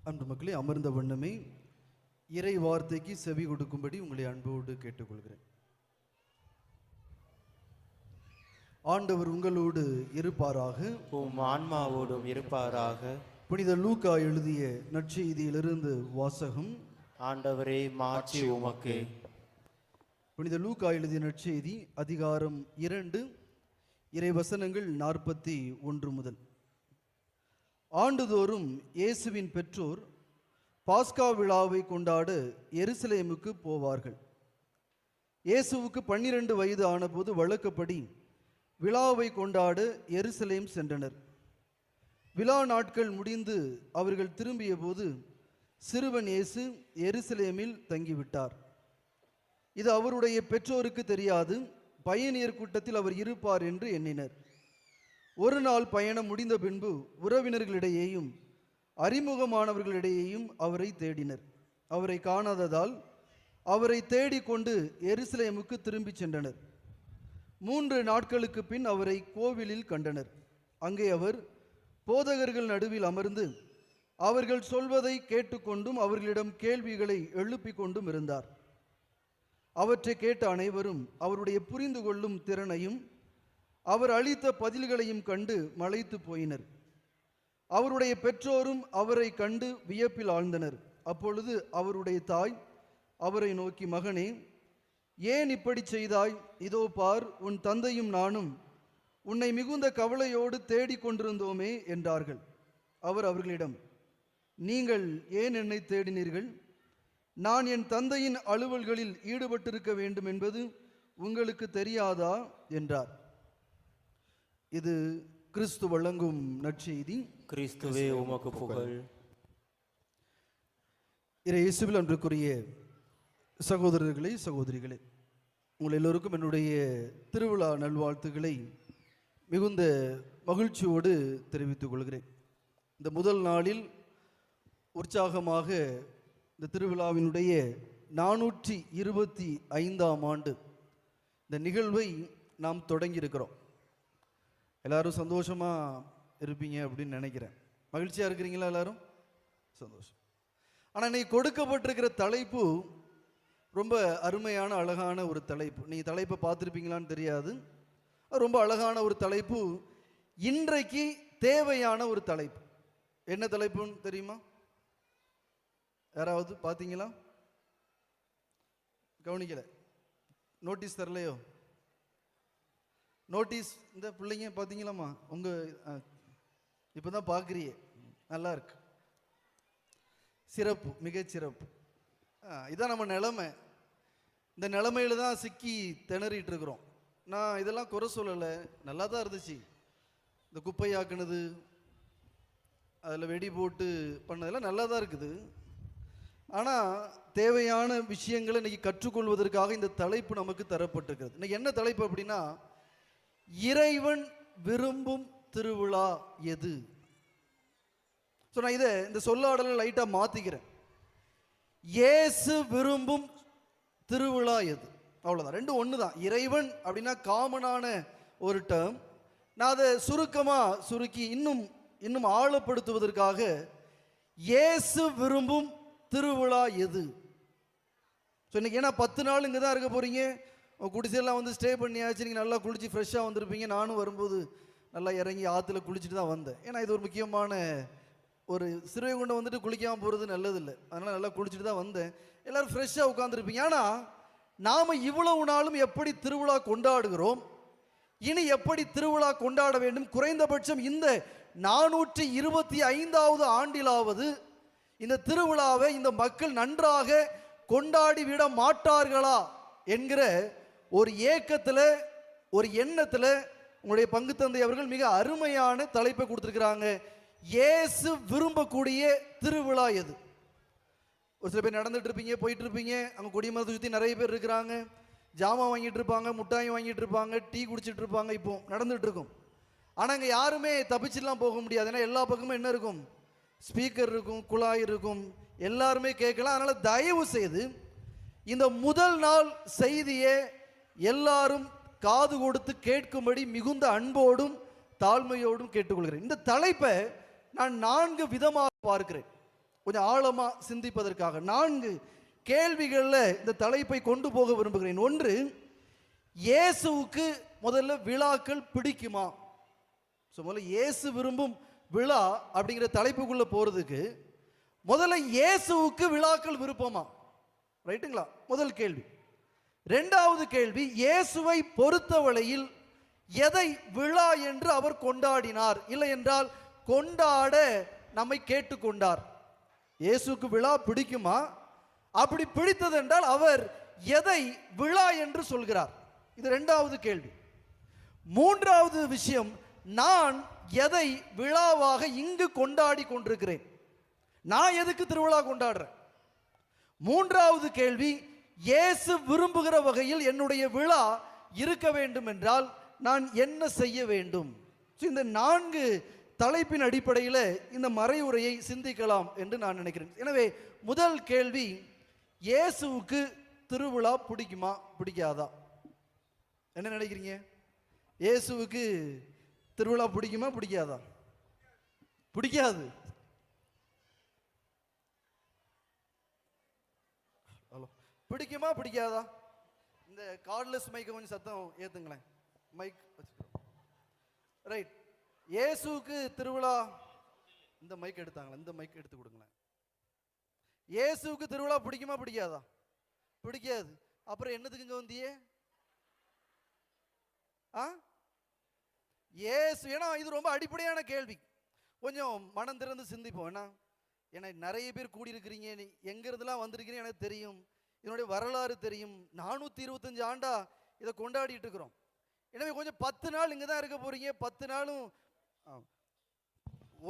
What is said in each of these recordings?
அன்பு மக்களே, அமர்ந்த வண்ணமே இறை வார்த்தைக்கு செவி கொடுக்கும்படி உங்களை அன்போடு கேட்டுக்கொள்கிறேன். ஆண்டவர் உங்களோடு இருப்பாராக, உம் ஆன்மாவோடும் இருப்பாராக. புனித லூக்கா எழுதிய நற்செய்தியிலிருந்து வாசகம். ஆண்டவரே, மாட்சி உமக்கு. புனித லூக்கா எழுதிய நற்செய்தி அதிகாரம் 2, இறை வசனங்கள் 41 முதல். ஆண்டுதோறும் இயேசுவின் பெற்றோர் பாஸ்கா விழாவை கொண்டாட எருசலேமுக்கு போவார்கள். இயேசுவுக்கு 12 வயது ஆனபோது வழக்கப்படி விழாவை கொண்டாட எருசலேம் சென்றனர். விழா நாட்கள் முடிந்து அவர்கள் திரும்பிய போது சிறுவன் இயேசு எருசலேமில் தங்கிவிட்டார். இது அவருடைய பெற்றோருக்கு தெரியாது. பயணியர் கூட்டத்தில் அவர் இருப்பார் என்று எண்ணினர். ஒரு நாள் பயணம் முடிந்த பின்பு உறவினர்களிடையேயும் அறிமுகமானவர்களிடையேயும் அவரை தேடினர். அவரை காணாததால் அவரை தேடிக்கொண்டு எருசலேமுக்கு திரும்பி சென்றனர். 3 நாட்களுக்கு பின் அவரை கோவிலில் கண்டனர். அங்கே அவர் போதகர்கள் நடுவில் அமர்ந்து அவர்கள் சொல்வதை கேட்டுக்கொண்டும் அவர்களிடம் கேள்விகளை எழுப்பிக் கொண்டும் இருந்தார். அவற்றை கேட்ட அனைவரும் அவருடைய புரிந்து கொள்ளும் திறனையும் அவர் அளித்த பதில்களையும் கண்டு மலைத்து போயினர். அவருடைய பெற்றோரும் அவரை கண்டு வியப்பில் ஆழ்ந்தனர். அப்பொழுது அவருடைய தாய் அவரை நோக்கி, மகனே, ஏன் இப்படி செய்தாய்? இதோ பார், உன் தந்தையும் நானும் உன்னை மிகுந்த கவலையோடு தேடிக்கொண்டிருந்தோமே என்றார்கள். அவர் அவர்களிடம், நீங்கள் ஏன் என்னை தேடினீர்கள்? நான் என் தந்தையின் அலுவல்களில் ஈடுபட்டிருக்க வேண்டும் என்பது உங்களுக்கு தெரியாதா என்றார். இது கிறிஸ்து வழங்கும் நற்செய்தி. கிறிஸ்துவே உமக்கு புகழ். இயேசுவில் அன்றுக்குரிய சகோதரர்களே, சகோதரிகளே, உங்கள் எல்லோருக்கும் என்னுடைய திருவிழா நல்வாழ்த்துக்களை மிகுந்த மகிழ்ச்சியோடு தெரிவித்துக் கொள்கிறேன். இந்த முதல் நாளில் உற்சாகமாக இந்த திருவிழாவினுடைய 425ஆம் ஆண்டு இந்த நிகழ்வை நாம் தொடங்கியிருக்கிறோம். எல்லாரும் சந்தோஷமாக இருப்பீங்க அப்படின்னு நினைக்கிறேன். மகிழ்ச்சியாக இருக்கிறீங்களா? எல்லாரும் சந்தோஷம். ஆனால் இன்னைக்கு கொடுக்கப்பட்டிருக்கிற தலைப்பு ரொம்ப அருமையான அழகான ஒரு தலைப்பு. நீங்கள் தலைப்பை பார்த்துருப்பீங்களான்னு தெரியாது. ரொம்ப அழகான ஒரு தலைப்பு, இன்றைக்கு தேவையான ஒரு தலைப்பு. என்ன தலைப்புன்னு தெரியுமா? யாராவது பார்த்தீங்களா? கவனிக்கல? நோட்டீஸ் தரலையோ? நோட்டீஸ் இந்த பிள்ளைங்க பார்த்தீங்களாம்மா? உங்கள் இப்போ தான் பார்க்குறியே, நல்லா இருக்கு, சிறப்பு, மிகச்சிறப்பு. இதான் நம்ம நிலைமை. இந்த நிலைமையில தான் சிக்கி திணறிட்டு இருக்கிறோம். நான் இதெல்லாம் குறை சொல்லலை, நல்லா தான் இருந்துச்சு. இந்த குப்பையாக்குனது, அதில் வெடி போட்டு பண்ணதெல்லாம் நல்லா தான் இருக்குது. ஆனால் தேவையான விஷயங்களை இன்னைக்கு கற்றுக்கொள்வதற்காக இந்த தலைப்பு நமக்கு தரப்பட்டிருக்கிறது. இன்னைக்கு என்ன தலைப்பு அப்படின்னா, இறைவன் விரும்பும் திருவிழா எது? ஸோ நான் இதை இந்த சொல்லாடலை லைட்டாக மாற்றிக்கிறேன். இயேசு விரும்பும் திருவிழா எது? அவ்வளோதான், ரெண்டும் ஒன்று தான். இறைவன் அப்படின்னா காமனான ஒரு டேர்ம். நான் அதை சுருக்கி இன்னும் ஆழப்படுத்துவதற்காக இயேசு விரும்பும் திருவிழா எது? ஸோ இன்னைக்கு ஏன்னா 10 நாள் இங்கே தான் இருக்க போகிறீங்க. குடிசையெல்லாம் வந்து ஸ்டே பண்ணியாச்சு. நீங்கள் நல்லா குளிச்சு ஃப்ரெஷ்ஷாக வந்திருப்பீங்க. நானும் வரும்போது நல்லா இறங்கி ஆற்றுல குளிச்சுட்டு தான் வந்தேன். ஏன்னா இது ஒரு முக்கியமான ஒரு சிறுவைகுண்டம் வந்துட்டு குளிக்காமல் போகிறது நல்லதில்லை. அதனால் நல்லா குளிச்சுட்டு தான் வந்தேன். எல்லோரும் ஃப்ரெஷ்ஷாக உட்காந்துருப்பீங்க. ஆனால் நாம் இவ்வளவு நாளும் எப்படி திருவிழா கொண்டாடுகிறோம், இனி எப்படி திருவிழா கொண்டாட வேண்டும்? குறைந்தபட்சம் இந்த 425வது ஆண்டிலாவது இந்த திருவிழாவை இந்த மக்கள் நன்றாக கொண்டாடி விட மாட்டார்களா என்கிற ஒரு ஏக்கத்தில், ஒரு எண்ணத்தில் உங்களுடைய பங்கு தந்தை அவர்கள் மிக அருமையான தலைப்பை கொடுத்துருக்கிறாங்க. இயேசு விரும்பக்கூடிய திருவிழா எது? ஒரு சில பேர் நடந்துட்டு இருப்பீங்க, போயிட்டு இருப்பீங்க. அங்கே கொடிமரத்தை சுற்றி நிறைய பேர் இருக்கிறாங்க. ஜாமான் வாங்கிட்டு இருப்பாங்க, முட்டாய் வாங்கிட்டு இருப்பாங்க, டீ குடிச்சிட்டு இருப்பாங்க. இப்போ நடந்துட்டு இருக்கும். ஆனால் அங்கே யாருமே தப்பிச்சுலாம் போக முடியாது. ஏன்னா எல்லா பக்கமும் என்ன இருக்கும்? ஸ்பீக்கர் இருக்கும், குழாய் இருக்கும், எல்லாருமே கேட்கலாம். அதனால் தயவு செய்து இந்த முதல் நாள் செய்தியை எல்லாரும் காது கொடுத்து கேட்கும்படி மிகுந்த அன்போடும் தாழ்மையோடும் கேட்டுக்கொள்கிறேன். இந்த தலைப்பை நான் 4 விதமாக பார்க்கிறேன். கொஞ்சம் ஆழமாக சிந்திப்பதற்காக 4 கேள்விகளில் இந்த தலைப்பை கொண்டு போக விரும்புகிறேன். ஒன்று, இயேசுவுக்கு முதல்ல விழாக்கள் பிடிக்குமா? ஸோ முதல்ல இயேசு விரும்பும் விழா அப்படிங்கிற தலைப்புக்குள்ளே போகிறதுக்கு முதல்ல இயேசுவுக்கு விழாக்கள் விருப்பமா? ரைட்டுங்களா? முதல் கேள்வி. 2வது கேள்வி, இயேசுவை பொறுத்தவரையில் எதை விழா என்று அவர் கொண்டாடினார், இல்லை என்றால் கொண்டாட நம்மை கேட்டுக்கொண்டார்? இயேசுக்கு விழா பிடிக்குமா? அப்படி பிடித்தது என்றால் அவர் எதை விழா என்று சொல்கிறார்? இது 2வது கேள்வி. 3வது விஷயம், நான் எதை விழாவாக இங்கு கொண்டாடி கொண்டிருக்கிறேன்? நான் எதுக்கு திருவிழா கொண்டாடுறேன்? 3வது கேள்வி, இயேசு விரும்புகிற வகையில் என்னுடைய விழா இருக்க வேண்டும் என்றால் நான் என்ன செய்ய வேண்டும்? இந்த 4 தலைப்பின் அடிப்படையில் இந்த மறையுரையை சிந்திக்கலாம் என்று நான் நினைக்கிறேன். எனவே முதல் கேள்வி, இயேசுவுக்கு திருவிழா பிடிக்குமா பிடிக்காதா? என்ன நினைக்கிறீங்க? இயேசுவுக்கு திருவிழா பிடிக்குமா பிடிக்காதா? பிடிக்காது. ஹலோ, பிடிக்குமா பிடிக்காதா? இந்த கார்ட்லெஸ் மைக்கை கொஞ்சம் சத்தம் ஏத்துங்களேன். Mic right. இயேசுவுக்கு திருவிழா, இந்த மைக் எடுத்தாங்களா? இந்த மைக் எடுத்து கொடுங்களேன். இயேசுவுக்கு திருவிழா பிடிக்குமா பிடிக்காதா? பிடிக்காது. அப்புறம் என்னதுக்கு இங்க வந்தியே? இயேசு, ஏன்னா இது ரொம்ப அடிப்படையான கேள்வி. கொஞ்சம் மனம் திறந்து சிந்திப்போம். ஏன்னா நிறைய பேர் கூடியிருக்கிறீங்க, எங்கிருந்துலாம் வந்திருக்கிறீங்க எனக்கு தெரியும், இதனுடைய வரலாறு தெரியும். 425 ஆண்டா இதை கொண்டாடிட்டு இருக்கிறோம். எனவே கொஞ்சம் 10 நாள் இங்கே தான் இருக்க போறீங்க. 10 நாளும்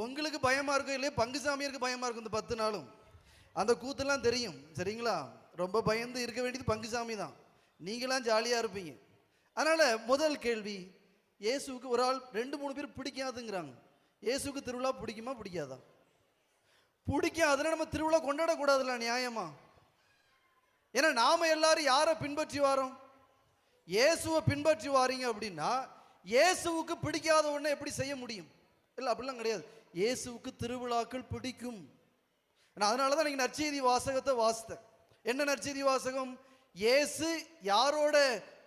உங்களுக்கு பயமா இருக்கும், இல்லையே பங்குசாமியருக்கு பயமா இருக்கும். இந்த 10 நாளும் அந்த கூத்தெல்லாம் தெரியும், சரிங்களா? ரொம்ப பயந்து இருக்க வேண்டியது பங்குசாமி தான். நீங்களாம் ஜாலியாக இருப்பீங்க. அதனால முதல் கேள்வி, இயேசுவுக்கு ஒரு ஆள் 2-3 பேர் பிடிக்காதுங்கிறாங்க. இயேசுக்கு திருவிழா பிடிக்குமா பிடிக்காதா? பிடிக்காதுன்னா நம்ம திருவிழா கொண்டாடக்கூடாதுல்ல, நியாயமா? ஏன்னா நாம எல்லாரும் யாரை பின்பற்றி வாரோம்? இயேசுவை பின்பற்றி வாரீங்க அப்படின்னா இயேசுவுக்கு பிடிக்காத ஒன்றை எப்படி செய்ய முடியும்? இல்லை, அப்படிலாம் கிடையாது. இயேசுவுக்கு திருவிழாக்கள் பிடிக்கும். அதனால தான் நீங்கள் நற்செய்தி வாசகத்தை வாசித்தேன். என்ன நற்செய்தி வாசகம்? இயேசு யாரோட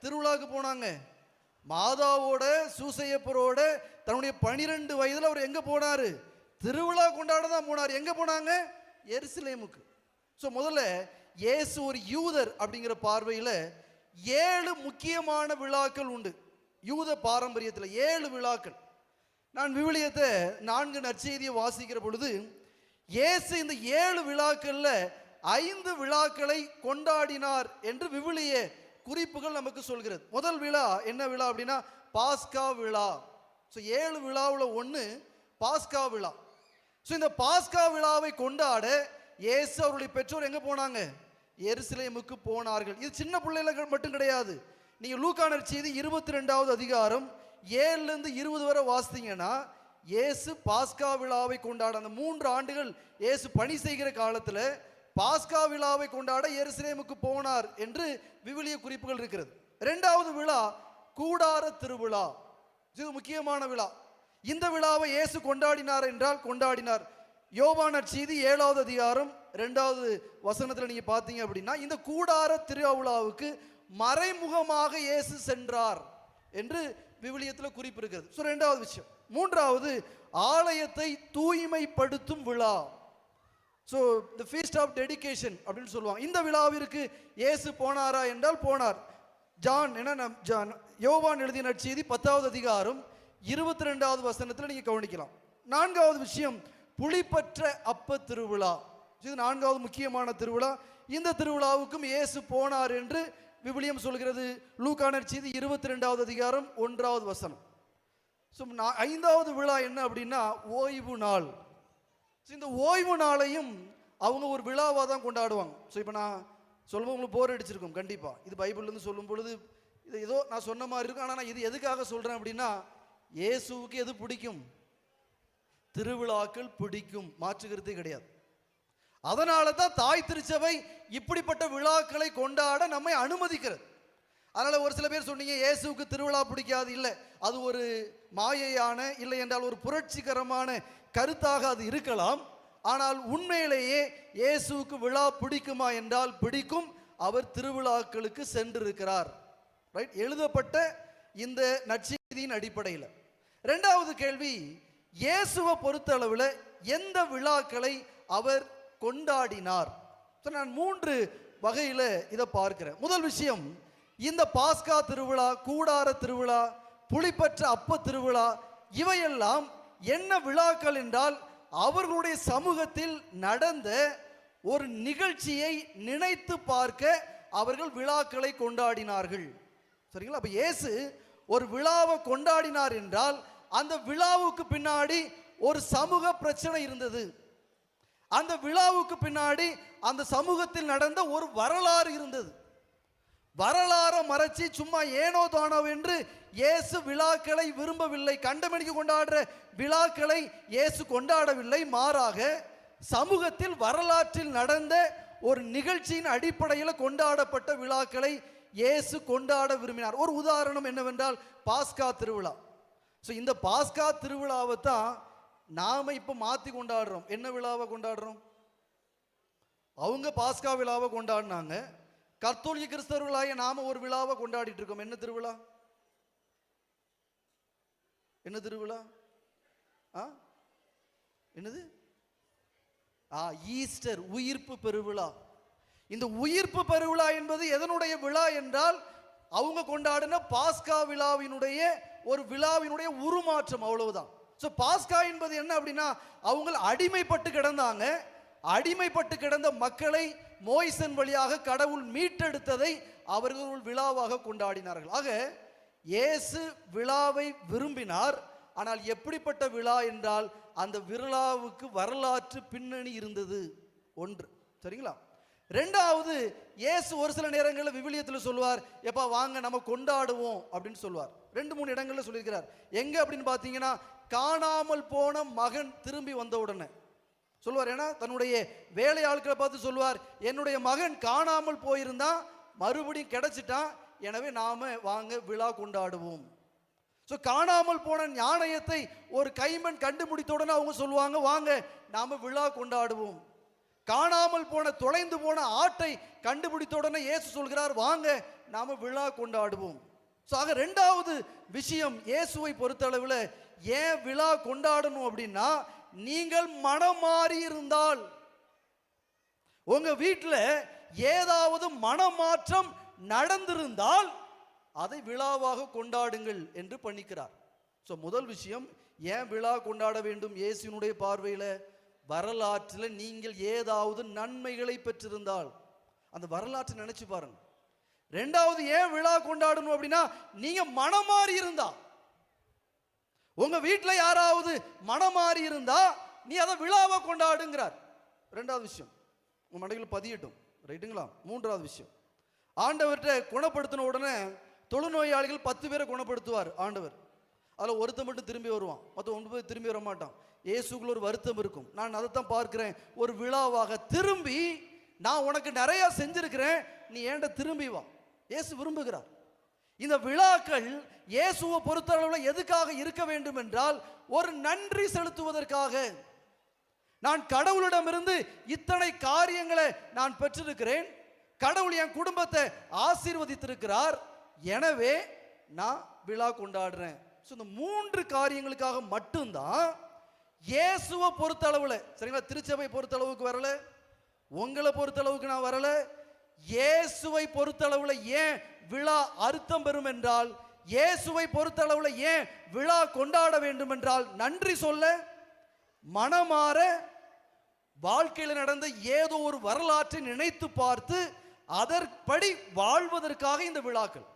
திருவிழாவுக்கு போனாங்க? மாதாவோட, சூசையப்பரோட, தன்னுடைய 12 வயதில் அவர் எங்கே போனார்? திருவிழா கொண்டாட தான் போனார். எங்கே போனாங்க? எருசலேமுக்கு. ஸோ முதல்ல இயேசு ஒரு யூதர் அப்படிங்கிற பார்வையில் 7 முக்கியமான விழாக்கள் உண்டு. யூத பாரம்பரியத்தில் 7 விழாக்கள். நான் விவிலியத்தை 4 நற்செய்தியை வாசிக்கிற பொழுது இயேசு இந்த 7 விழாக்களில் 5 விழாக்களை கொண்டாடினார் என்று விவிலிய குறிப்புகள் நமக்கு சொல்கிறது. முதல் விழா என்ன விழா அப்படின்னா பாஸ்கா விழா. ஸோ 7 விழாவில் 1 பாஸ்கா விழா. ஸோ இந்த பாஸ்கா விழாவை கொண்டாட இயேசு அவருடைய பெற்றோர் எங்கே போனாங்க? எருசலேமுக்கு போனார்கள். இது சின்ன பிள்ளைகள் மட்டும் கிடையாது. நீங்கள் லூக்கா நற்செய்தி 22வது அதிகாரம் 7லேருந்து 20 வரை வாசித்தீங்கன்னா இயேசு பாஸ்கா விழாவை கொண்டாட, அந்த 3 ஆண்டுகள் இயேசு பணி செய்கிற காலத்தில் பாஸ்கா விழாவை கொண்டாட எருசலேமுக்கு போனார் என்று விவிலிய குறிப்புகள் இருக்கிறது. 2வது விழா கூடார திருவிழா. இது முக்கியமான விழா. இந்த விழாவை இயேசு கொண்டாடினார் என்றால் கொண்டாடினார். யோவான் நற்செய்தி 7வது அதிகாரம் 2வது வசனத்தில் நீங்க பார்த்தீங்க அப்படின்னா இந்த கூடார திருவிழாவுக்கு மறைமுகமாக இயேசு சென்றார் என்று விவிலியத்தில் குறிப்பு இருக்கிறது. ஸோ 2வது விஷயம். 3வது ஆலயத்தை தூய்மைப்படுத்தும் விழா. So the feast of dedication அப்படின்னு சொல்லுவாங்க. இந்த விழாவிற்கு இயேசு போனாரா என்றால் போனார். யோவான் எழுதிய நற்செய்தி 10வது அதிகாரம் 22வது வசனத்தில் நீங்க கவனிக்கலாம். 4வது விஷயம் புளிப்பற்ற அப்ப திருவிழா. இது 4வது முக்கியமான திருவிழா. இந்த திருவிழாவுக்கும் இயேசு போனார் என்று விவிலியம் சொல்கிறது. லூக்கா நற்செய்தி 22வது அதிகாரம் 1வது வசனம். ஸோ 5வது விழா என்ன அப்படின்னா ஓய்வு நாள். இந்த ஓய்வு நாளையும் அவங்க ஒரு விழாவாக தான் கொண்டாடுவாங்க. ஸோ இப்போ நான் சொல்லும்போது உங்களுக்கு போர் அடிச்சிருக்கும் கண்டிப்பாக. இது பைபிள்லேருந்து சொல்லும் பொழுது இது ஏதோ நான் சொன்ன மாதிரி இருக்கும். ஆனால் நான் இது எதுக்காக சொல்கிறேன் அப்படின்னா இயேசுவுக்கு எது பிடிக்கும்? திருவிழாக்கள் பிடிக்கும், மாற்றுக்கிறதே கிடையாது. அதனால தான் தாய் திருச்சபை இப்படிப்பட்ட விழாக்களை கொண்டாட நம்மை அனுமதிக்கிறது. அதனால ஒரு சில பேர் சொன்னீங்க இயேசுவுக்கு திருவிழா பிடிக்காது. இல்லை, அது ஒரு மாயையான, இல்லை என்றால் ஒரு புரட்சிகரமான கருத்தாக அது இருக்கலாம். ஆனால் உண்மையிலேயே இயேசுவுக்கு விழா பிடிக்குமா என்றால் பிடிக்கும். அவர் திருவிழாக்களுக்கு சென்றிருக்கிறார். ரைட், எழுதப்பட்ட இந்த நற்செய்தியின் அடிப்படையில். இரண்டாவது கேள்வி, இயேசுவை பொறுத்தளவில் எந்த விழாக்களை அவர் கொண்டாடினார்? நான் 3 வகையில் இதை பார்க்கிறேன். முதல் விஷயம், இந்த பாஸ்கா திருவிழா, கூடார திருவிழா, புளிப்பற்ற அப்ப திருவிழா, இவையெல்லாம் என்ன விழாக்கள் என்றால் அவர்களுடைய சமூகத்தில் நடந்த ஒரு நிகழ்ச்சியை நினைத்து பார்க்க அவர்கள் விழாக்களை கொண்டாடினார்கள். சரிங்களா? அப்ப இயேசு ஒரு விழாவை கொண்டாடினார் என்றால் அந்த விழாவுக்கு பின்னாடி ஒரு சமூக பிரச்சனை இருந்தது. அந்த விழாவுக்கு பின்னாடி அந்த சமூகத்தில் நடந்த ஒரு வரலாறு இருந்தது. வரலாறை மறைச்சி சும்மா ஏனோ தானோ என்று இயேசு விழாக்களை விரும்பவில்லை. கண்டமணிக்கு கொண்டாடுற விழாக்களை இயேசு கொண்டாடவில்லை. மாறாக சமூகத்தில் வரலாற்றில் நடந்த ஒரு நிகழ்ச்சியின் அடிப்படையில் கொண்டாடப்பட்ட விழாக்களை இயேசு கொண்டாட விரும்பினார். ஒரு உதாரணம் என்னவென்றால் பாஸ்கா திருவிழா. ஸோ இந்த பாஸ்கா திருவிழாவை தான் நாம இப்போ மாற்றி கொண்டாடுறோம். என்ன விழாவை கொண்டாடுறோம்? அவங்க பாஸ்கா விழாவை கொண்டாடினாங்க. கத்தோலிக்க கிறிஸ்தவர்களாக நாம ஒரு விழாவை கொண்டாடிட்டு இருக்கோம். என்ன திருவிழா? என்ன திருவிழா? என்னது? ஈஸ்டர், உயிர்ப்பு பெருவிழா. இந்த உயிர்ப்பு பெருவிழா என்பது எதனுடைய விழா என்றால் அவங்க கொண்டாடின பாஸ்கா விழாவினுடைய ஒரு விழாவினுடைய உருமாற்றம், அவ்வளவுதான். ஸோ பாஸ்கா என்பது என்ன அப்படின்னா, அவங்க அடிமைப்பட்டு கிடந்தாங்க. அடிமைப்பட்டு கிடந்த மக்களை மோய்சன் வழியாக கடவுள் மீட்டெடுத்ததை அவர்கள் விழாவாக கொண்டாடினார்கள். ஆக இயேசு விழாவை விரும்பினார். ஆனால் எப்படிப்பட்ட விழா என்றால் அந்த விழாவுக்கு வரலாற்று பின்னணி இருந்தது. ஒன்று. சரிங்களா? ரெண்டாவது, இயேசு ஒரு சில நேரங்களில் விவிலியத்தில் சொல்லுவார், எப்பா வாங்க நம்ம கொண்டாடுவோம் அப்படின்னு சொல்லுவார். 2-3 இடங்களில் சொல்லியிருக்கிறார். எங்க அப்படின்னு பார்த்தீங்கன்னா, காணாமல் போன மகன் திரும்பி வந்த உடனே சொல்லுவார். ஏன்னா தன்னுடைய வேலையாட்களை பார்த்து சொல்லுவார், என்னுடைய மகன் காணாமல் போயிருந்தான், மறுபடியும் கிடைச்சிட்டான், எனவே நாம வாங்க விழா கொண்டாடுவோம். ஸோ காணாமல் போன ஞானயத்தை ஒரு கைம்பெண் கண்டுபிடித்த உடனே அவங்க சொல்லுவாங்க, வாங்க நாம விழா கொண்டாடுவோம். காணாமல் போன தொலைந்து போன ஆட்டை கண்டுபிடித்த உடனே இயேசு சொல்கிறார், வாங்க நாம விழா கொண்டாடுவோம். ஸோ ஆக ரெண்டாவது விஷயம், இயேசுவை பொறுத்தளவில் ஏன் விழா கொண்டாடணும் அப்படின்னா, நீங்கள் மனம் மாறி இருந்தால், உங்க வீட்டில் ஏதாவது மனமாற்றம் நடந்திருந்தால் அதை விழாவாக கொண்டாடுங்கள் என்று பண்ணிக்கிறார். ஸோ முதல் விஷயம், ஏன் விழா கொண்டாட வேண்டும் இயேசுவினுடைய பார்வையில்? வரலாற்றில் நீங்கள் ஏதாவது நன்மைகளை பெற்றிருந்தால் அந்த வரலாற்றை நினைச்சு பாருங்க. ரெண்டாவது, ஏன் விழா கொண்டாடணும் அப்படின்னா, நீங்க மனமாறி இருந்தா, உங்க வீட்டில் யாராவது மனமாறி இருந்தா நீ அதை விழாவை கொண்டாடுங்கிறார். ரெண்டாவது விஷயம் உங்க மண்டைகள் பதியட்டும். ரைட்டுங்களா? மூன்றாவது விஷயம், ஆண்டவர்கிட்ட குணப்படுத்தின உடனே தொழுநோயாளிகள் 10 பேரை குணப்படுத்துவார் ஆண்டவர். அதில் ஒருத்தன் மட்டும் திரும்பி வருவான், மற்ற 9 பேர் திரும்பி வர மாட்டான். இயேசுக்குள்ள ஒரு வருத்தம் இருக்கும். நான் அதைத்தான் பார்க்கிறேன். ஒரு விழாவாக திரும்பி, நான் உனக்கு நிறைய செஞ்சிருக்கிறேன், நீ ஏண்ட திரும்பி வா. இயேசு விரும்புகிறார். இந்த விழாக்கள் இயேசுவை பொறுத்தளவில் எதுக்காக இருக்க வேண்டும் என்றால், ஒரு நன்றி செலுத்துவதற்காக. நான் கடவுளிடமிருந்து இத்தனை காரியங்களை நான் பெற்றிருக்கிறேன், கடவுள் என் குடும்பத்தை ஆசீர்வதித்திருக்கிறார், எனவே நான் விழா கொண்டாடுறேன். ஸோ இந்த 3 காரியங்களுக்காக மட்டும்தான் இயேசுவை பொறுத்தளவில். சரிங்களா? திருச்சபை பொறுத்தளவுக்கு வரல, உங்களை பொறுத்தளவுக்கு நான் வரல. இயேசுவை பொறுத்தளவில் ஏன் விழா அர்த்தம் பெறும் என்றால், இயேசுவை பொறுத்தளவில் ஏன் விழா கொண்டாட வேண்டும் என்றால், நன்றி சொல்ல, மனமாற, வாழ்க்கையில் நடந்த ஏதோ ஒரு வரலாற்றை நினைத்து பார்த்து அதற்படி வாழ்வதற்காக இந்த விழாக்கள்.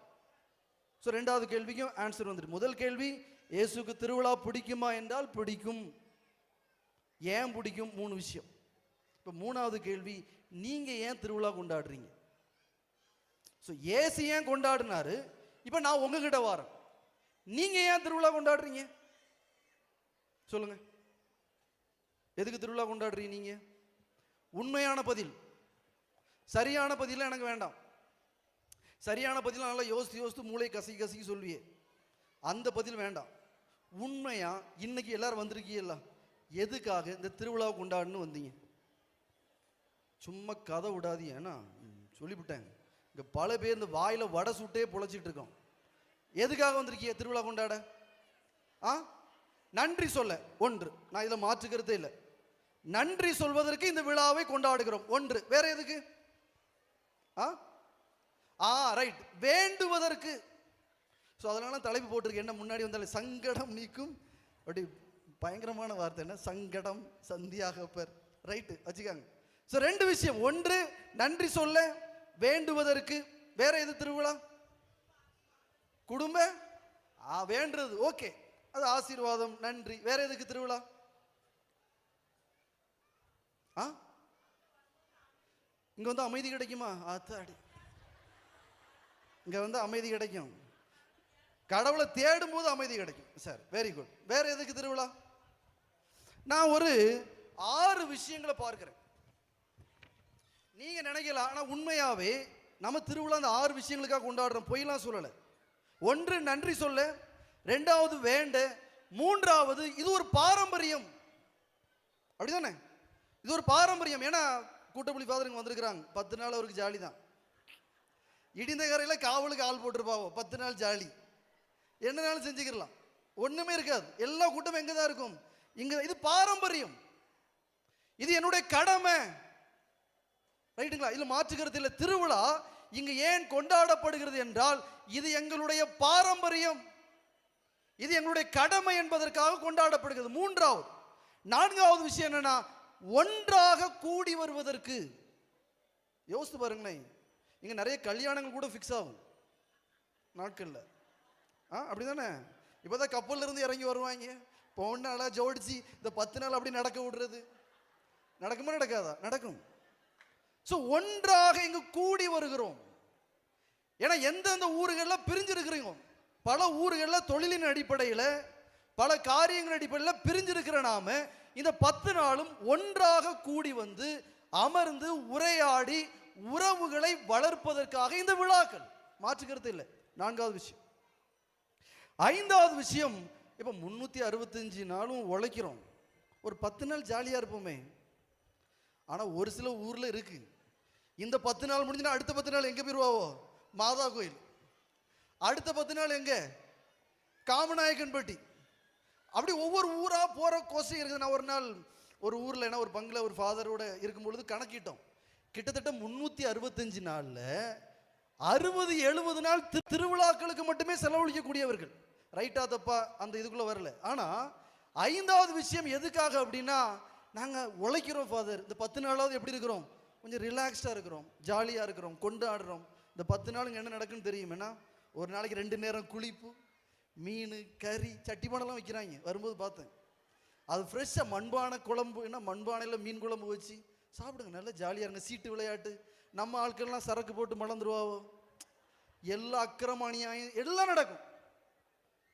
ஸோ ரெண்டாவது கேள்விக்கும் ஆன்சர் வந்துட்டு. முதல் கேள்வி, இயேசுக்கு திருவிழா பிடிக்குமா என்றால் பிடிக்கும். ஏன் பிடிக்கும்? 3 விஷயம். இப்போ மூணாவது கேள்வி, நீங்க ஏன் திருவிழா கொண்டாடுறீங்க? ஸோ இயேசு ஏன் கொண்டாடினாரு, இப்போ நான் உங்ககிட்ட வரேன், நீங்க ஏன் திருவிழா கொண்டாடுறீங்க? சொல்லுங்க, எதுக்கு திருவிழா கொண்டாடுறீங்க நீங்க? உண்மையான பதில், சரியான பதில் எனக்கு வேண்டாம். சரியான பதில் நல்லா யோசித்து மூளை கசக்கி சொல்லுவியே, அந்த பதில் வேண்டாம். உண்மையா இன்னைக்கு எல்லாரும் வந்திருக்கீங்களா? எதுக்காக இந்த திருவிழாவை கொண்டாடணும்னு வந்தீங்க? சும்மா கதை விடாதீங்க. ஏன்னா சொல்லிவிட்டேன், இங்க பல பேர் இந்த வாயில வடை சுட்டே பொழைச்சிட்டு இருக்கோம். எதுக்காக வந்திருக்கீங்க திருவிழா கொண்டாட? நன்றி சொல்ல ஒன்று, நான் இதில் மாற்றுக்கிறதே இல்லை. நன்றி சொல்வதற்கு இந்த விழாவை கொண்டாடுகிறோம் ஒன்று. வேற எதுக்கு? ரைட், வேண்டுவதற்கு. ஸோ அதனால தலைப்பு போட்டிருக்கு என்ன, முன்னாடி வந்தாலும் சங்கடம் நீக்கும். அப்படி பயங்கரமான வார்த்தை என்ன, சங்கடம் சந்தியாகப்பர். ரைட்டு, வச்சுக்காங்க. ஸோ ரெண்டு விஷயம், ஒன்று நன்றி சொல்ல, வேண்டுவதற்கு. வேற எது திருவிழா? குடும்ப வேண்டுறது, ஓகே, அது ஆசீர்வாதம், நன்றி. வேற எதுக்கு திருவிழா? இங்க வந்து அமைதி கிடைக்குமா? அத்தாடி, இங்க வந்து அமைதி கிடைக்கும். கடவுளை தேடும் போது அமைதி கிடைக்கும். Sir, very good. வேற எதுக்கு திருவிழா? நான் ஒரு 6 விஷயங்களை பார்க்கிறேன். நீங்க நினைக்கலாம், ஆனா உண்மையாவே நம்ம திருவிழா அந்த 6 விஷயங்களுக்காக கொண்டாடுறோம், பொய்லாம் சொல்லலை. ஒன்று நன்றி சொல்ல, ரெண்டாவது வேண்ட, மூன்றாவது இது ஒரு பாரம்பரியம். அப்படிதானே? இது ஒரு பாரம்பரியம். ஏன்னா கூட்டப்புலி ஃபாதருங்க வந்திருக்கிறாங்க, 10 நாள் அவருக்கு ஜாலி தான். இடிந்த கரையில் காவலுக்கு ஆள் போட்டிருப்பாவோ, 10 நாள் ஜாலி, என்னனாலும் செஞ்சுக்கலாம், ஒண்ணுமே இருக்காது. எல்லா கூட்டமும் எங்க தான் இருக்கும், இங்க. இது பாரம்பரியம், இது என்னுடைய கடமை. ரைட்டுங்களா? இதுல மாற்றுக்கிறது இல்லை. திருவிழா இங்கு ஏன் கொண்டாடப்படுகிறது என்றால், இது எங்களுடைய பாரம்பரியம், இது எங்களுடைய கடமை என்பதற்காக கொண்டாடப்படுகிறது. மூன்றாவது, நான்காவது விஷயம் என்னன்னா, ஒன்றாக கூடி வருவதற்கு. யோசித்து பாருங்களேன், இங்க நிறைய கல்யாணங்கள் கூட ஃபிக்ஸ் ஆகும் நாட்கள்ல. அப்படிதானே? இப்பதான் கப்பல்ல இருந்து இறங்கி வருவாங்க, பொண்ணால ஜோடிச்சு இந்த 10 நாள் அப்படி நடக்க விடுறது. நடக்குமா நடக்காதா? நடக்கும். ஸோ ஒன்றாக இங்கு கூடி வருகிறோம். ஏன்னா எந்தெந்த ஊர்களில் பிரிஞ்சிருக்கிறீங்க, பல ஊர்களில் தொழிலின் அடிப்படையில், பல காரியங்கள் அடிப்படையில் பிரிஞ்சிருக்கிற நாம இந்த 10 நாளும் ஒன்றாக கூடி வந்து அமர்ந்து உரையாடி உறவுகளை வளர்ப்பதற்காக இந்த விழாக்கள். மாற்றுக்கிறது இல்லை. நான்காவது விஷயம். ஐந்தாவது விஷயம், இப்போ 365 நாளும் உழைக்கிறோம், ஒரு 10 நாள் ஜாலியாக இருப்போமே. ஆனால் ஒரு சில ஊரில் இருக்கு, இந்த 10 நாள் முடிஞ்சுன்னா அடுத்த 10 நாள் எங்கே போயிடுவாவோ, மாதா கோயில். அடுத்த 10 நாள் எங்கே, காமநாயக்கன்பட்டி. அப்படி ஒவ்வொரு ஊராக போகிற கோஷம் இருக்குது. நான் ஒரு நாள் ஒரு ஊரில் என்ன ஒரு பங்கில் ஒரு ஃபாதரோட இருக்கும்பொழுது கணக்கிட்டோம், கிட்டத்தட்ட 365 நாளில் 60-70 நாள் திருவிழாக்களுக்கு மட்டுமே செலவழிக்கக்கூடியவர்கள். ரைட்டா தப்பா அந்த இதுக்குள்ளே வரல. ஆனால் ஐந்தாவது விஷயம் எதுக்காக அப்படின்னா, நாங்கள் உழைக்கிறோம் ஃபாதர், இந்த 10 நாளாவது எப்படி இருக்கிறோம், கொஞ்சம் ரிலாக்ஸ்டாக இருக்கிறோம், ஜாலியாக இருக்கிறோம், கொண்டாடுறோம். இந்த 10 நாளுங்க என்ன நடக்குன்னு தெரியுமேனா, ஒரு நாளைக்கு 2 நேரம் குளிப்பு, மீன் கறி சட்டி பானைலாம் வைக்கிறாங்க. வரும்போது பார்த்தேன், அது ஃப்ரெஷ்ஷாக மண்பானை குழம்பு, என்ன மண்பானையில் மீன் குழம்பு வச்சு சாப்பிடுங்க, நல்லா ஜாலியாக இருங்க. சீட்டு விளையாட்டு, நம்ம ஆட்கள்லாம் சரக்கு போட்டு மலர்ந்துருவாவோ. எல்லா அக்கிரம அநியாயம் எல்லாம் நடக்கும்,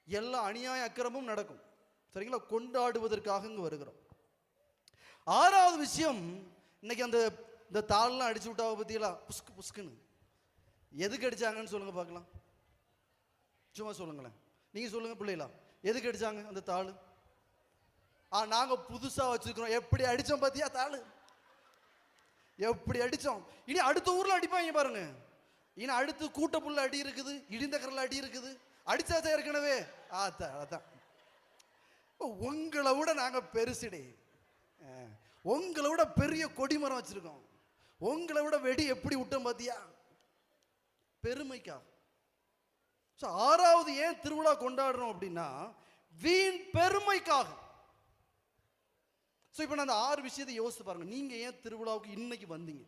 எல்லா அநியாய அக்கிரமும் நடக்கும். சரிங்களா? கொண்டாடுவதற்காக இங்கே வருகிறோம். ஆறாவது விஷயம், இன்னைக்கு இந்த தாள்லாம் அடிச்சு விட்டாவ பத்தியெல்லாம் புஸ்கு புஸ்குன்னு எதுக்கு அடிச்சாங்கன்னு சொல்லுங்க பார்க்கலாம். சும்மா சொல்லுங்களேன், நீங்க சொல்லுங்க பிள்ளைகளா, எதுக்கு அடிச்சாங்க அந்த தாள்? நாங்க புதுசா வச்சிருக்கிறோம். எப்படி அடிச்சோம் பாத்தியா தாள், எப்படி அடிச்சோம். இனி அடுத்த ஊர்ல அடிப்பாங்க பாருங்க. இனி அடுத்து கூட்டப்புள்ள அடி இருக்குது, இடிந்தக்கரில் அடி இருக்குது, அடிச்சாச்சா ஏற்கனவே. அதான் உங்களை விட நாங்க பெருசுடே, உங்களை விட பெரிய கொடிமரம் வச்சிருக்கோம், உங்களை விட வெடி எப்படி விட்டோம் பாத்தியா, பெருமைக்கா. ஆறாவது ஏன் திருவிழா கொண்டாடுறோம் அப்படின்னா, வீண் பெருமைக்காக. இப்ப நான் அந்த 6 விஷயத்தை யோசித்து பாருங்க. நீங்க ஏன் திருவிழாவுக்கு இன்னைக்கு வந்தீங்க?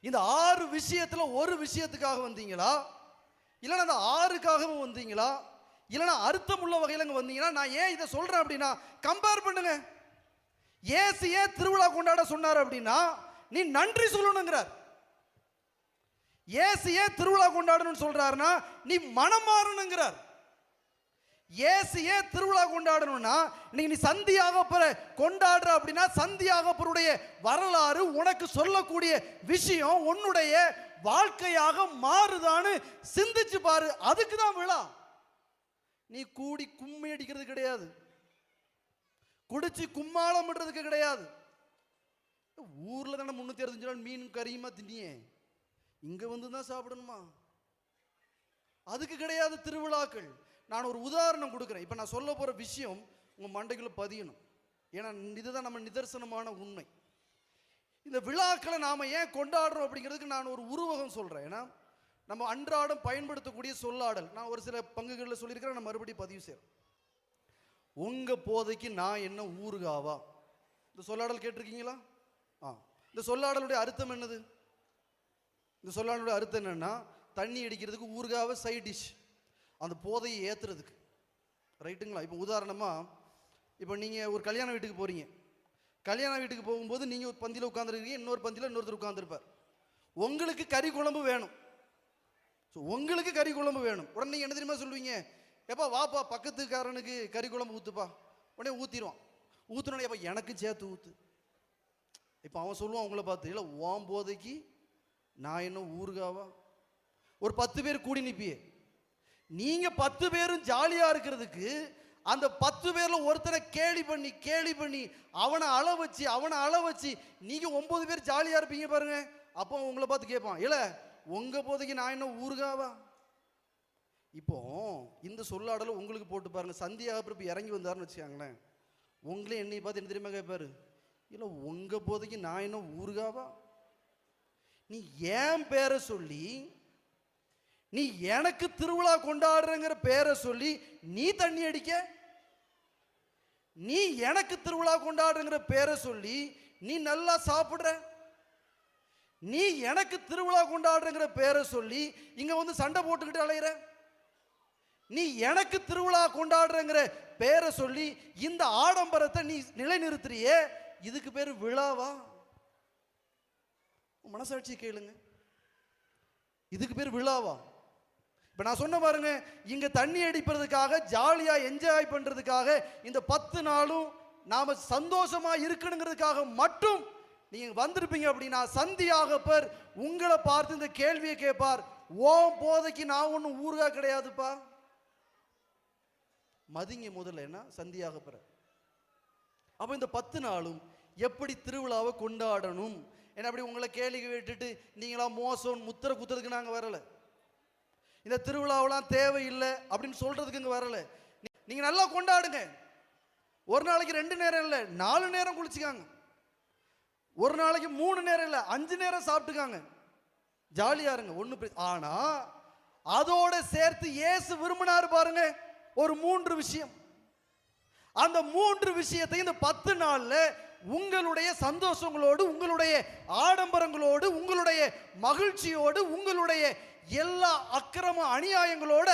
இந்த 6 விஷயத்துல ஒரு விஷயத்துக்காக வந்தீங்களா, இல்லைன்னா அந்த 6க்காகவும் வந்தீங்களா, இல்லைன்னா அர்த்தம் உள்ள வகையில் அங்கே வந்தீங்கன்னா? நான் ஏன் இதை சொல்றேன் அப்படின்னா, கம்பேர் பண்ணுங்க. ஏசு ஏன் திருவிழா கொண்டாட சொன்னார் அப்படின்னா, நீ நன்றி சொல்லணுங்கிறார். ஏசு ஏன் திருவிழா கொண்டாடணும்னு சொல்றாருன்னா, நீ மனம் மாறணுங்கிறார். ஏசு ஏன் திருவிழா கொண்டாடணும்னா, நீ சந்தியாகப்பரை கொண்டாடுற அப்படின்னா, சந்தியாகப்பருடைய வரலாறு உனக்கு சொல்லக்கூடிய விஷயம் உன்னுடைய வாழ்க்கையாக மாறுதான்னு சிந்திச்சு பாரு. அதுக்கு தான் விழா. நீ கூடி கும்மி அடிக்கிறது கிடையாது, குடிச்சு கும்மாளம்ன்றதுக்கு கிடையாது. ஊர்ல தானே 365 நாள் மீன் கறியுமா தின்னியே, இங்க வந்து தான் சாப்பிடணுமா? அதுக்கு கிடையாது திருவிழாக்கள். நான் ஒரு உதாரணம் கொடுக்குறேன். இப்ப நான் சொல்ல போற விஷயம் உங்க மண்டைக்குள்ள பதியணும். ஏன்னா இதுதான் நம்ம நிதர்சனமான உண்மை. இந்த விழாக்களை நாம ஏன் கொண்டாடுறோம் அப்படிங்கிறதுக்கு நான் ஒரு உருவகம் சொல்றேன். ஏன்னா நம்ம அன்றாடம் பயன்படுத்தக்கூடிய சொல்லாடல் நான் ஒரு சில பங்குகளில் சொல்லியிருக்கிறேன், நான் மறுபடியும் பதிவு செய்றேன். உங்க போதைக்கு நான் என்ன ஊறுகாவா? இந்த சொல்லாடல் கேட்டிருக்கீங்களா? இந்த சொல்லாடலுடைய அர்த்தம் என்னது? இந்த சொல்லாடலுடைய அர்த்தம் என்னன்னா, தண்ணி அடிக்கிறதுக்கு ஊறுகாவை சைட் டிஷ், அந்த போதையை ஏத்துறதுக்கு. ரைட்டுங்களா? இப்போ உதாரணமா, இப்போ நீங்க ஒரு கல்யாண வீட்டுக்கு போறீங்க. கல்யாண வீட்டுக்கு போகும்போது நீங்க ஒரு பந்தியில் உட்காந்துருக்கீங்க, இன்னொரு பந்தியில் இன்னொருத்தர் உட்காந்துருப்பார். உங்களுக்கு கறி குழம்பு வேணும். உங்களுக்கு கறி குழம்பு வேணும். உடனே நீங்க என்ன தெரியுமா சொல்லுவீங்க? எப்பா வாப்பா பக்கத்துக்காரனுக்கு கறி குழம்பு ஊத்துப்பா. உடனே ஊத்திடுவான். ஊத்துனோடனே எப்பா எனக்கு சேர்த்து ஊத்து. இப்போ அவன் சொல்லுவான் உங்களை பார்த்து, இல்லை ஓம் போதைக்கு நான் என்ன ஊறுகாவா? ஒரு 10 பேர் கூடி நிற்பியே, நீங்க 10 பேரும் ஜாலியா இருக்கிறதுக்கு அந்த 10 பேர்ல ஒருத்தரை கேலி பண்ணி அவனை அள வச்சு நீங்க 9 பேர் ஜாலியா இருப்பீங்க பாருங்க. அப்போ உங்களை பார்த்து கேட்பான், இல்ல உங்க போதைக்கு நான் என்ன ஊறுகாவா? இப்போ இந்த சொல்லாடல உங்களுக்கு போட்டு பாருங்க. சந்தியாக பிறப்பு இறங்கி வந்தாருன்னு வச்சுக்காங்களேன், உங்களே என்னை பார்த்து என்ன தெரியுமா கேட்பாரு? இல்லை உங்க போதைக்கு நான் என்ன ஊறுகாவா? நீ ஏன் பேரை சொல்லி, நீ எனக்கு திருவிழா கொண்டாடுறங்கிற பேரை சொல்லி நீ தண்ணி அடிக்க, நீ எனக்கு திருவிழா கொண்டாடுறங்கிற பேரை சொல்லி நீ நல்லா சாப்பிடுற, நீ எனக்கு திருவிழா கொண்டாடுறங்கிற பேரை சொல்லி இங்க வந்து சண்டை போட்டுக்கிட்டு அலையிற, நீ எனக்கு திருவிழா கொண்டாடுறங்கிற பேரை சொல்லி இந்த ஆடம்பரத்தை நீ நிலைநிறுத்துறியே, இதுக்கு பேரு விழாவா? மனசாட்சி கேளுங்க, இதுக்கு பேர் விழாவா? இப்ப நான் சொன்ன பாருங்க, இங்க தண்ணி அடிப்பதற்காக ஜாலியா என்ஜாய் பண்றதுக்காக இந்த 10 நாளும் நாம சந்தோஷமா இருக்கணுங்கிறதுக்காக மட்டும் நீங்க வந்திருப்பீங்க அப்படின்னா, சந்தியாகப்பர் உங்களை பார்த்து இந்த கேள்வியை கேட்பார், ஓம் போதைக்கு நான் ஒன்னும் ஊறுகா கிடையாதுப்பா. மதிங்க முதல்ல என்ன சந்தியாகப்பர். அப்ப இந்த 10 நாளும் எப்படி திருவிழாவை கொண்டாடணும், ஏன்னா அப்படி உங்களை கேள்வி விட்டுட்டு நீங்களா மோசம் முத்திரை குத்துறதுக்கு நாங்க வரல, இந்த திருவிழாவெல்லாம் தேவையில்லை அப்படின்னு சொல்றதுக்கு இங்க வரல. நீங்க நல்லா கொண்டாடுங்க. ஒரு நாளைக்கு 2 நேரம் இல்லை 4 நேரம் குளிச்சுக்காங்க, ஒரு நாளைக்கு 3 நேரம் இல்லை 5 நேரம் சாப்பிட்டுக்காங்க, ஜாலியா இருங்க, ஒண்ணு. ஆனா அதோட சேர்த்து இயேசு விரும்பினாரு பாருங்க ஒரு 3 விஷயம். அந்த 3 விஷயத்தை இந்த 10 நாள்ல உங்களுடைய சந்தோஷங்களோடு, உங்களுடைய ஆடம்பரங்களோடு, உங்களுடைய மகிழ்ச்சியோடு, உங்களுடைய எல்லா அக்கிரம அநியாயங்களோட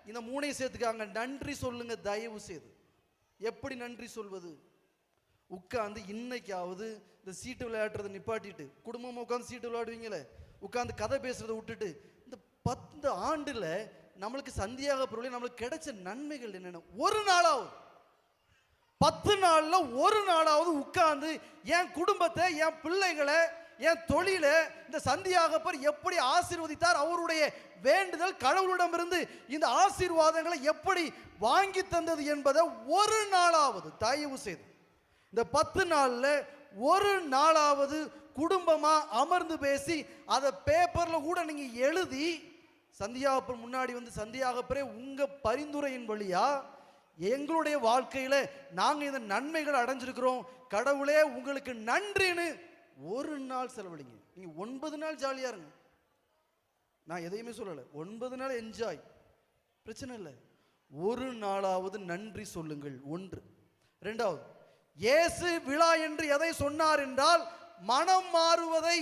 இந்த 3ஐயும் சேர்த்துக்காங்க. நன்றி சொல்லுங்க தயவு செய்து. எப்படி நன்றி சொல்வது? உட்கார்ந்து இன்னைக்காவது இந்த சீட்டு விளையாடுறதை நிப்பாட்டிட்டு, குடும்பமா உட்காந்து சீட்டு விளையாடுவீங்களே, உட்காந்து கதை பேசுறதை விட்டுட்டு, இந்த 10 ஆண்டுல நம்மளுக்கு சந்தியாக பொருளை நம்மளுக்கு கிடைச்ச நன்மைகள் என்னென்ன, ஒரு நாளாவது 10 நாள்ல ஒரு நாளாவது உட்கார்ந்து என் குடும்பத்தை, என் பிள்ளைகளை, என் தொழில இந்த சந்தியாகப்பர் எப்படி ஆசீர்வதித்தார், அவருடைய வேண்டுதல் கடவுளிடமிருந்து இந்த ஆசீர்வாதங்களை எப்படி வாங்கி தந்தது என்பதை ஒரு நாளாவது தயவு செய்து இந்த 10 நாள்ல ஒரு நாளாவது குடும்பமா அமர்ந்து பேசி அதை பேப்பர்ல கூட நீங்க எழுதி சந்தியாகப்பர் முன்னாடி வந்து, சந்தியாகப்பரே உங்க பரிந்துரையின் வழியா எங்களுடைய வாழ்க்கையில நாங்க இந்த நன்மைகள் அடைஞ்சிருக்கிறோம், கடவுளே உங்களுக்கு நன்றின்னு ஒரு நாள் செலவழிங்க. நீங்க 9 நாள் ஜாலியா இருங்க, நான் எதையுமே சொல்லல, 9 நாள் என்ஜாய், பிரச்சனை இல்லை. ஒரு நாளாவது நன்றி சொல்லுங்கள். 1. 2வது, இயேசு விழா என்று எதை சொன்னார் என்றால் மனம் மாறுவதை.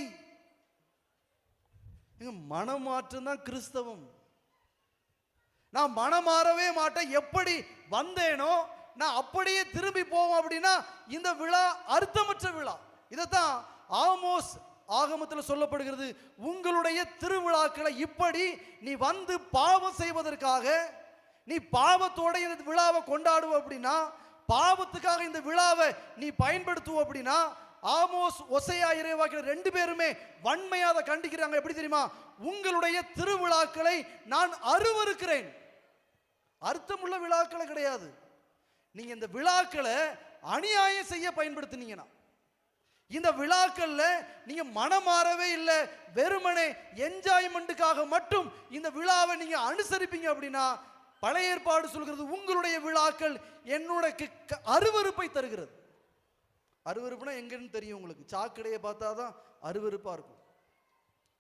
மனம் மாற்றம் தான் கிறிஸ்தவம். நான் மனம் மாறவே மாட்டேன், எப்படி வந்தேனோ நான் அப்படியே திரும்பி போவோம் அப்படின்னா இந்த விழா அர்த்தமற்ற விழா. இதைத்தான் ஆமோஸ் ஆகமத்தில் சொல்லப்படுகிறது, உங்களுடைய திருவிழாக்களை இப்படி நீ வந்து பாவம் செய்வதற்காக, நீ பாவத்தோட இந்த விழாவை கொண்டாடுவ அப்படின்னா, பாவத்துக்காக இந்த விழாவை நீ பயன்படுத்துவ அப்படின்னா, ஆமோஸ் ஒசையா இறைவாக்கினர் 2 பேருமே வன்மையாக அதை கண்டிக்கிறாங்க. எப்படி தெரியுமா? உங்களுடைய திருவிழாக்களை நான் அருவருக்கிறேன். அர்த்தமுள்ள விழாக்களை கிடையாது. நீங்க இந்த விழாக்களை அநியாயம் செய்ய பயன்படுத்தினீங்கன்னா, இந்த விழாக்கள்ல நீங்க மனமாறவே இல்லை, வெறுமனே என்ஜாய்மெண்ட்டுக்காக மட்டும் இந்த விழாவை நீங்க அனுசரிப்பீங்க அப்படின்னா, பழைய ஏற்பாடு சொல்கிறது உங்களுடைய விழாக்கள் என்னோட அருவருப்பை தருகிறது. அருவருப்புனா எங்கன்னு தெரியும் உங்களுக்கு. சாக்கடையை பார்த்தாதான் அருவருப்பா இருக்கும்,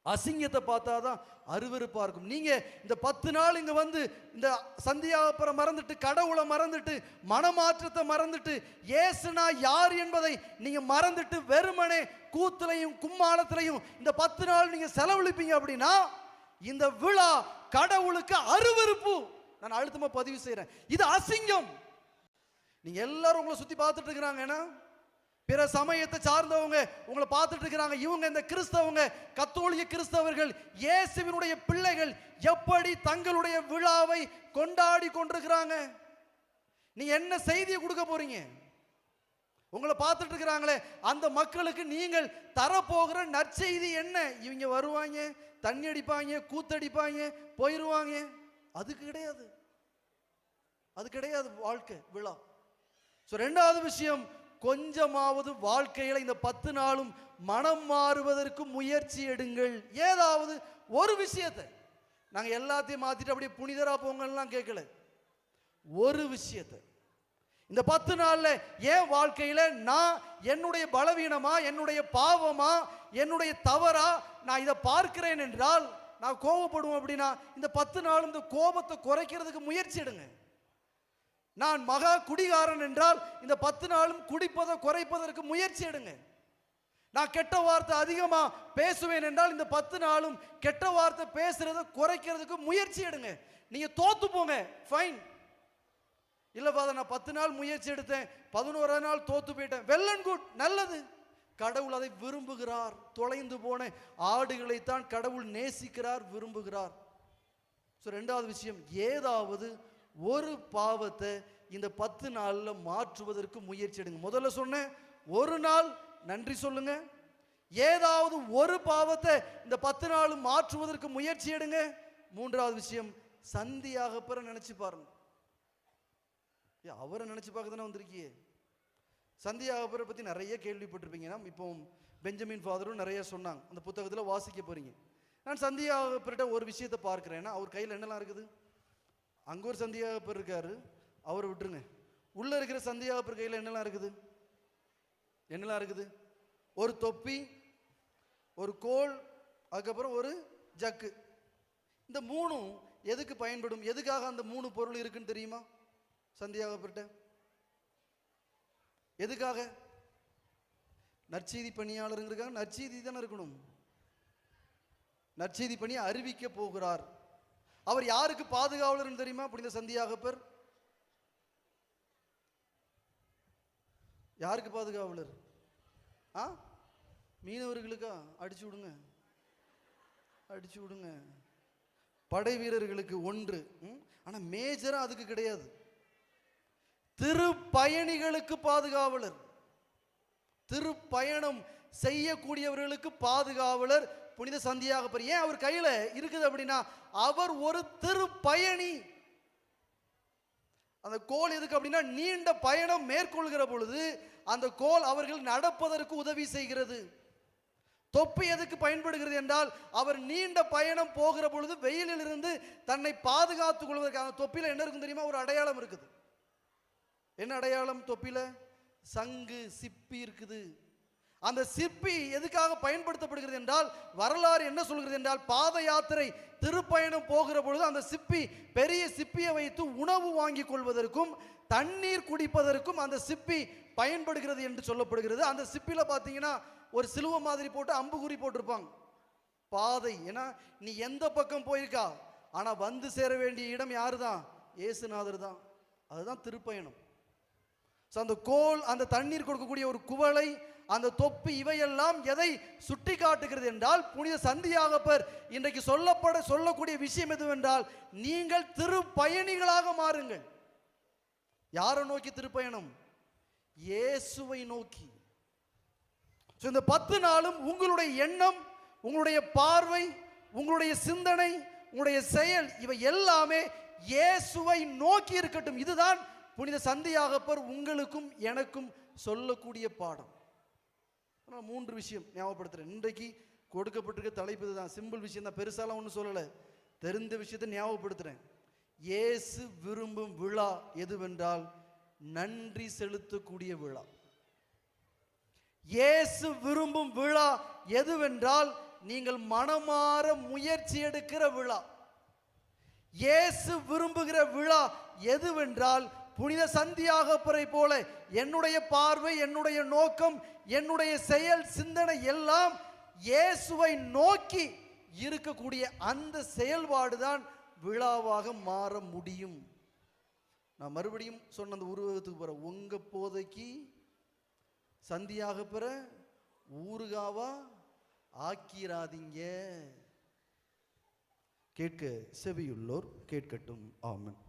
அசிங்கத்தை பார்த்தாதான் அருவருப்பா இருக்கும். நீங்க இந்த 10 நாள் இங்க வந்து இந்த சந்தியாகப்பரை மறந்துட்டு, கடவுளை மறந்துட்டு, மனமாற்றத்தை மறந்துட்டு, இயேசுனா யார் என்பதை நீங்க மறந்துட்டு வெறுமனே கூத்துலையும் கும்மாளத்திலையும் இந்த 10 நாள் நீங்க செலவழிப்பீங்க அப்படின்னா, இந்த விழா கடவுளுக்கு அருவருப்பு. நான் அழுத்தமா பதிவு செய்யறேன், இது அசிங்கம். நீங்க எல்லாரும் உங்களை சுத்தி பார்த்துட்டு இருக்கிறாங்கன்னா, பிற சமயத்தை சார்ந்தவங்க உங்களை பார்த்துட்டு இருக்கிறாங்க. இவங்க இந்த கிறிஸ்தவங்க, கத்தோலிக்க கிறிஸ்தவர்கள், இயேசுவினுடைய பிள்ளைகள் எப்படி தங்களுடைய விழாவை கொண்டாடி கொண்டிருக்கிறாங்க. நீங்க என்ன செய்தியை கொடுக்க போறீங்க? உங்களை பார்த்துட்டு இருக்கிறாங்களே அந்த மக்களுக்கு நீங்கள் தரப்போகிற நற்செய்தி என்ன? இவங்க வருவாங்க, தண்ணி அடிப்பாங்க, கூத்தடிப்பாங்க, போயிடுவாங்க. அது கிடையாது, அது கிடையாது வாழ்க்கை விழா. ரெண்டாவது விஷயம், கொஞ்சமாவது வாழ்க்கையில இந்த 10 நாளும் மனம் மாறுவதற்கு முயற்சி எடுங்கள். ஏதாவது ஒரு விஷயத்தை, நாங்க எல்லாத்தையும் மாத்திட்டு அப்படியே புனிதரா போங்கலாம் கேட்கல, ஒரு விஷயத்தை இந்த 10 நாள்ல ஏன் வாழ்க்கையில நான் என்னுடைய பலவீனமா, என்னுடைய பாவமா, என்னுடைய தவறா நான் இதை பார்க்கிறேன் என்றால் நான் கோபப்படுவோம் அப்படின்னா, இந்த 10 நாளும் இந்த கோபத்தை குறைக்கிறதுக்கு முயற்சி எடுங்க. நான் மகா குடிகாரன் என்றால் இந்த 10 நாளும் குடிப்பதை குறைப்பதற்கு முயற்சி எடுங்க. நான் கெட்ட வார்த்தை அதிகமா பேசுவேன் என்றால் இந்த 10 நாளும் கெட்ட வார்த்தை பேசுறதை குறைக்கிறதுக்கு முயற்சி எடுங்க. நீங்க தோத்து போங்க, ஃபைன். இல்ல ஃபாதர், நான் 10 நாள் முயற்சி எடுத்தேன், 11ஆம் நாள் தோத்து போயிட்டேன், வெல் அண்ட் குட், நல்லது. கடவுள் அதை விரும்புகிறார். தொலைந்து போன ஆடுகளைத்தான் கடவுள் நேசிக்கிறார், விரும்புகிறார். ரெண்டாவது விஷயம், ஏதாவது ஒரு பாவத்தை இந்த 10 நாள்ல மாற்றுவதற்கு முயற்சி எடுங்க. முதல்ல சொன்னேன், ஒரு நாள் நன்றி சொல்லுங்க. ஏதாவது ஒரு பாவத்தை இந்த 10 நாளும் மாற்றுவதற்கு முயற்சி எடுங்க. மூன்றாவது விஷயம், சந்தியாகப்பரை நினைச்சு பாருங்க. அவரை நினைச்சு பார்க்க தானே வந்திருக்கியே. சந்தியாகப்பரை பத்தி நிறைய கேள்விப்பட்டிருப்பீங்க. இப்போ பெஞ்சமின் ஃபாதரும் நிறைய சொன்னாங்க, அந்த புத்தகத்தில் வாசிக்க போறீங்க. நான் சந்தியாகப்பர்கிட்ட ஒரு விஷயத்தை பார்க்கிறேன்னா, அவர் கையில் என்னெல்லாம் இருக்குது. அங்க ஒரு சந்தியாகப்பர் இருக்காரு, அவரை விட்டுருங்க. உள்ள இருக்கிற சந்தியாகப்பர் கையில் என்னெல்லாம் இருக்குது? என்னெல்லாம் இருக்குது? ஒரு தொப்பி, ஒரு கோல், அதுக்கப்புறம் ஒரு ஜக்கு. இந்த மூணும் எதுக்கு பயன்படும்? எதுக்காக அந்த 3 பொருள் இருக்குன்னு தெரியுமா சந்தியாகப்பர்கிட்ட? எதுக்காக? நற்செய்தி பணியாளருங்கிறதுக்காக. நற்செய்தி தானே இருக்கணும். நற்செய்தி பணியை அறிவிக்க போகிறார். அவர் யாருக்கு பாதுகாவலர் தெரியுமா? புனித சந்தியாகப்பர் யாருக்கு பாதுகாவலர்? மீனவர்களுக்கா? அடிச்சு விடுங்க, அடிச்சு விடுங்க. படை வீரர்களுக்கு ஒன்று. ஆனா மேஜரா அதுக்கு கிடையாது. திருப்பயணிகளுக்கு பாதுகாவலர், திருப்பயணம் செய்யக்கூடியவர்களுக்கு பாதுகாவலர் புனித சந்தியாகப்பர். ஏன் அவர் கையில இருக்குது அப்படின்னா, அவர் ஒரு திருப்பயணி. அந்த கோல் எதுக்கு அப்படின்னா, நீண்ட பயணம் மேற்கொள்கிற பொழுது அந்த கோல் அவர்கள் நடப்பதற்கு உதவி செய்கிறது. தொப்பி எதுக்கு பயன்படுகிறது என்றால், அவர் நீண்ட பயணம் போகிற பொழுது வெயிலில் இருந்து தன்னை பாதுகாத்துக் கொள்வதற்காக. தொப்பில என்ன இருக்கும் தெரியுமா? ஒரு அடையாளம் இருக்குது. என்ன அடையாளம் தொப்பில? சங்கு, சிப்பி இருக்குது. அந்த சிப்பி எதுக்காக பயன்படுத்தப்படுகிறது என்றால், வரலாறு என்ன சொல்கிறது என்றால், பாத யாத்திரை திருப்பயணம் போகிற பொழுது அந்த சிப்பி, பெரிய சிப்பியை வைத்து உணவு வாங்கி கொள்வதற்கும் தண்ணீர் குடிப்பதற்கும் அந்த சிப்பி பயன்படுகிறது என்று சொல்லப்படுகிறது. அந்த சிப்பில பார்த்தீங்கன்னா ஒரு சிலுவை மாதிரி போட்டு அம்புகுறி போட்டிருப்பாங்க. பாதை, ஏன்னா நீ எந்த பக்கம் போயிருக்கா, ஆனா வந்து சேர வேண்டிய இடம் யாரு தான்? இயேசுநாதர் தான். அதுதான் திருப்பயணம். அந்த கோல், அந்த தண்ணீர் கொடுக்கக்கூடிய ஒரு குவளை, அந்த தொப்பி, இவையெல்லாம் எதை சுட்டி காட்டுகிறது என்றால், புனித சந்தியாகப்பர் இன்றைக்கு சொல்லக்கூடிய விஷயம் எதுவென்றால், நீங்கள் திருப்பயணிகளாக மாறுங்கள். யாரை நோக்கி திருப்பயணம்? இயேசுவை நோக்கி. இந்த 10 நாளும் உங்களுடைய எண்ணம், உங்களுடைய பார்வை, உங்களுடைய சிந்தனை, உங்களுடைய செயல், இவை எல்லாமே இயேசுவை நோக்கி இருக்கட்டும். இதுதான் புனித சந்தியாகப்பர் உங்களுக்கும் எனக்கும் சொல்லக்கூடிய பாடம். நான் 3 விஷயம் ஞாபகப்படுத்துறேன். இன்றைக்கு கொடுக்கப்பட்டிருக்க தலைப்பு இதுதான். சிம்பிள் விஷயம் தான், பெருசாலாம் ஒன்றும் சொல்லலை, தெரிந்த விஷயத்தை ஞாபகப்படுத்துறேன். இயேசு விரும்பும் விழா எதுவென்றால் நன்றி செலுத்தக்கூடிய விழா. இயேசு விரும்பும் விழா எதுவென்றால் நீங்கள் மனமாற முயற்சி எடுக்கிற விழா. இயேசு விரும்புகிற விழா எதுவென்றால் புனித சந்தியாகப்பரை போல என்னுடைய பார்வை, என்னுடைய நோக்கம், என்னுடைய செயல், சிந்தனை எல்லாம் இயேசுவை நோக்கி இருக்கக்கூடிய அந்த செயல்பாடுதான் விழாவாக மாற முடியும். நான் மறுபடியும் சொன்ன அந்த உருவகத்துக்கு போற, உங்க போதைக்கு சந்தியாகப்பரை ஊறுகாவா ஆக்கிராதீங்க. கேட்க செவியுள்ளோர் கேட்கட்டும். ஆமென்.